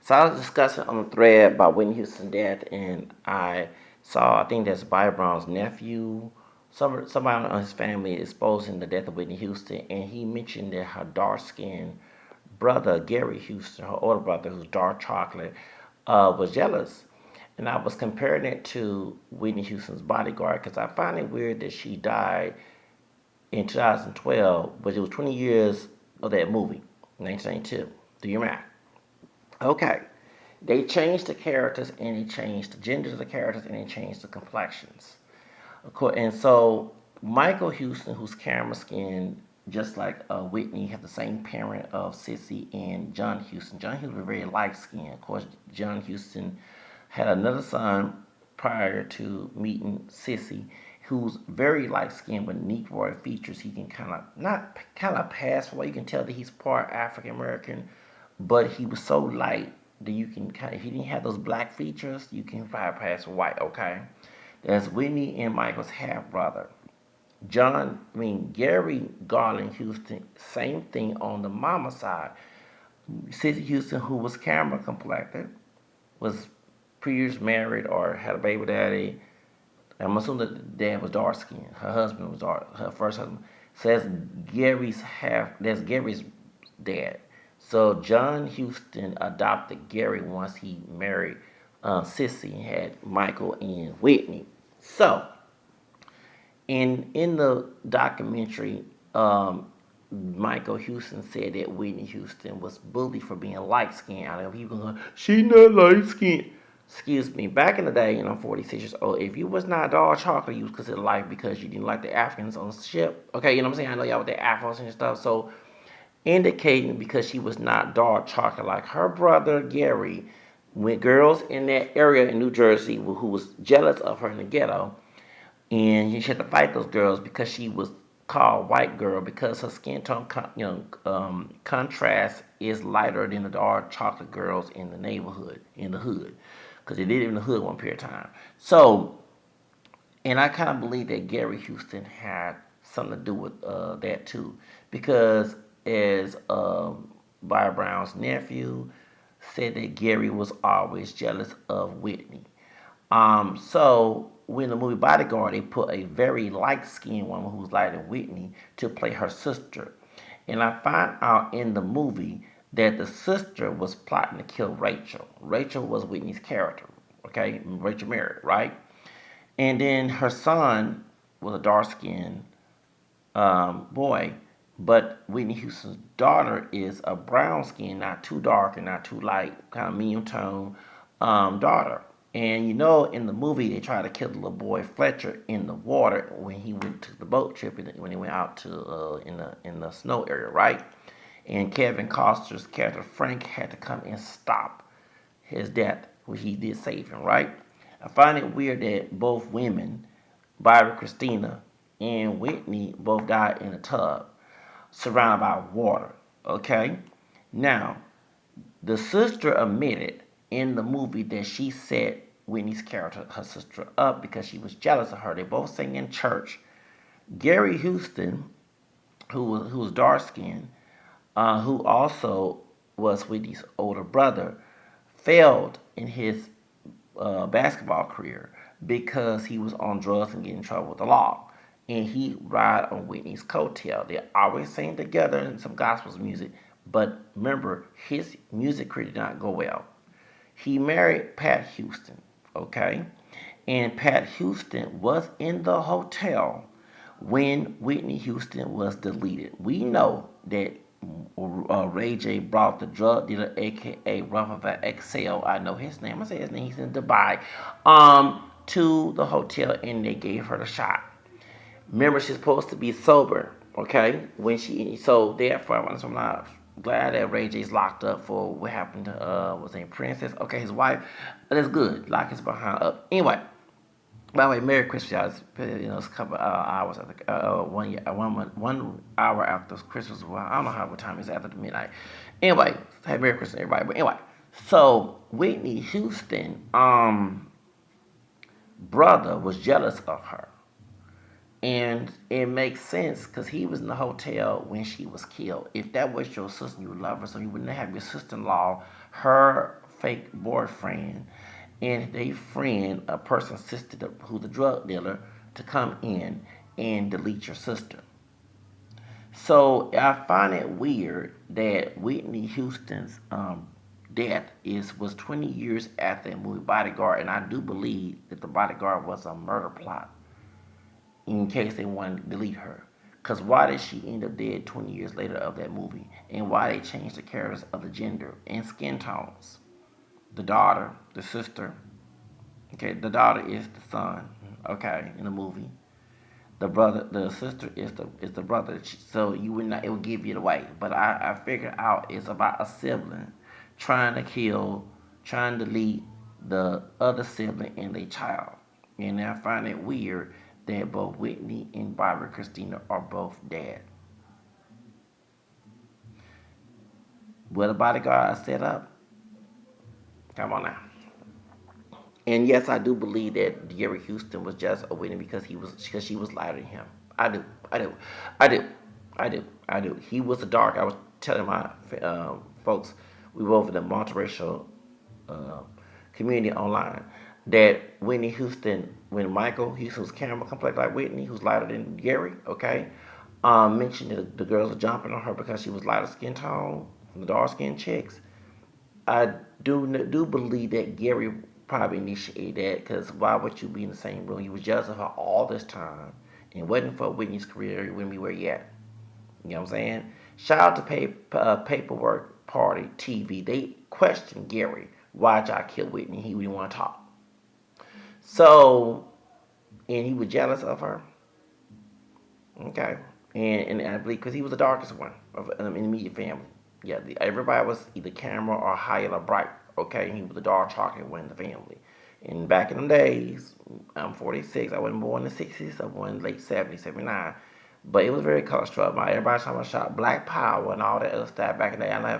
So I was discussing on the thread about Whitney Houston's death, and I think that's Bobby Brown's nephew, somebody on his family exposing the death of Whitney Houston, and he mentioned that her dark-skinned brother, Gary Houston, her older brother, who's dark chocolate, was jealous. And I was comparing it to Whitney Houston's Bodyguard because I find it weird that she died in 2012, but it was 20 years of that movie, 1992. Do your math. Okay. They changed the characters and they changed the genders of the characters and they changed the complexions. And so Michael Houston, who's camera skinned, just like Whitney, had the same parent of Sissy and John Houston. John Houston was very light skinned. Of course, John Houston had another son prior to meeting Sissy, who's very light skinned with Negroid features. He can kind of not kind of pass for what you can tell that he's part African American, but he was so light that you can kind of, if he didn't have those black features, you can probably pass white. Okay, that's Whitney and Michael's half brother. Gary Garland Houston, same thing on the mama side. Sissy Houston, who was camera complected, was previous married or had a baby daddy. I'm assuming that the dad was dark skinned. Her husband was dark. Her first husband. So That's Gary's dad. So John Houston adopted Gary once he married Sissy and had Michael and Whitney. So in the documentary, Michael Houston said that Whitney Houston was bullied for being light skinned. I know people going, she not light skinned. Excuse me. Back in the day, and I'm 46 years old, if you was not dark chocolate, you was considered light because you didn't like the Africans on the ship. Okay, you know what I'm saying? I know y'all with the afros and stuff. So indicating because she was not dark chocolate like her brother Gary, when girls in that area in New Jersey who was jealous of her in the ghetto, and she had to fight those girls because she was called white girl because her skin tone, contrast is lighter than the dark chocolate girls in the neighborhood, in the hood, because they did it in the hood one period of time. So, and I kind of believe that Gary Houston had something to do with that too, because as Byron Brown's nephew said that Gary was always jealous of Whitney. So when the movie Bodyguard, they put a very light-skinned woman who's lighter than Whitney to play her sister. And I find out in the movie that the sister was plotting to kill Rachel. Rachel was Whitney's character, okay? Rachel married, right? And then her son was a dark-skinned boy, but Whitney Houston's daughter is a brown skin, not too dark and not too light, kind of medium tone daughter. And you know, in the movie, they tried to kill the little boy Fletcher in the water when he went to the boat trip, when he went out to in the snow area, right? And Kevin Costner's character Frank had to come and stop his death, which he did save him, right? I find it weird that both women, Barbara Christina and Whitney, both died in a tub surrounded by water. Okay? Now, the sister admitted in the movie that she set Whitney's character, her sister, up because she was jealous of her. They both sang in church. Gary Houston, who was dark skinned, who also was Whitney's older brother, failed in his basketball career because he was on drugs and getting in trouble with the law. And he ride on Whitney's coattail. They always sang together in some gospel music, but remember, his music career did not go well. He married Pat Houston, okay? And Pat Houston was in the hotel when Whitney Houston was deleted. We know that Ray J brought the drug dealer, aka Rutherford XL, I know his name, I say his name, he's in Dubai, to the hotel and they gave her the shot. Remember, she's supposed to be sober, okay? So therefore, I'm not glad that Ray J's locked up for what happened to what's her name, Princess. Okay, his wife. That's good. Lock his behind up. Anyway, by the way, Merry Christmas, y'all. It's a couple hours after 1 hour after Christmas. Well, I don't know what time it's after the midnight. Anyway, have Merry Christmas, everybody. But anyway, so Whitney Houston, brother was jealous of her. And it makes sense because he was in the hotel when she was killed. If that was your sister, you would love her, so you wouldn't have your sister-in-law, her fake boyfriend and they friend a person's sister who's a drug dealer to come in and delete your sister. So I find it weird that Whitney Houston's death was 20 years after the movie Bodyguard, and I do believe that the Bodyguard was a murder plot in case they wanted to delete her. Cause why did she end up dead 20 years later of that movie, and why they changed the characters of the gender and skin tones? The daughter, the sister. Okay, the daughter is the son. Okay, in the movie, the brother, the sister is the brother. So you would not, it would give you the away. But I figured out it's about a sibling trying to kill, trying to lead the other sibling and their child. And I find it weird that both Whitney and Barbara Christina are both dead. Will the bodyguard set up? Come on now. And yes, I do believe that Gary Houston was just a winner because she was lighter than him. I do, I do, I do, I do. He was the dark. I was telling my folks we were over the multiracial uh, community online that Whitney Houston, when Michael Houston's camera complex like Whitney, who's lighter than Gary, okay, mentioned that the girls were jumping on her because she was lighter skin tone, the dark skinned chicks. I do believe that Gary probably initiated that because why would you be in the same room? You was jealous of her all this time, and it wasn't for Whitney's career. It wouldn't be where you at. You know what I'm saying? Shout out to Paperwork Party TV. They questioned Gary why y'all killed Whitney. He didn't want to talk. So, and he was jealous of her. Okay. And I believe because he was the darkest one of in the immediate family. Yeah, everybody was either camera or high or bright. Okay, he was the dark chocolate one in the family. And back in the days, I'm 46. I wasn't born in the 60s. I was born in the late 70s, 79. But it was very color struck. Everybody talking about shot Black Power and all that other stuff back in the day.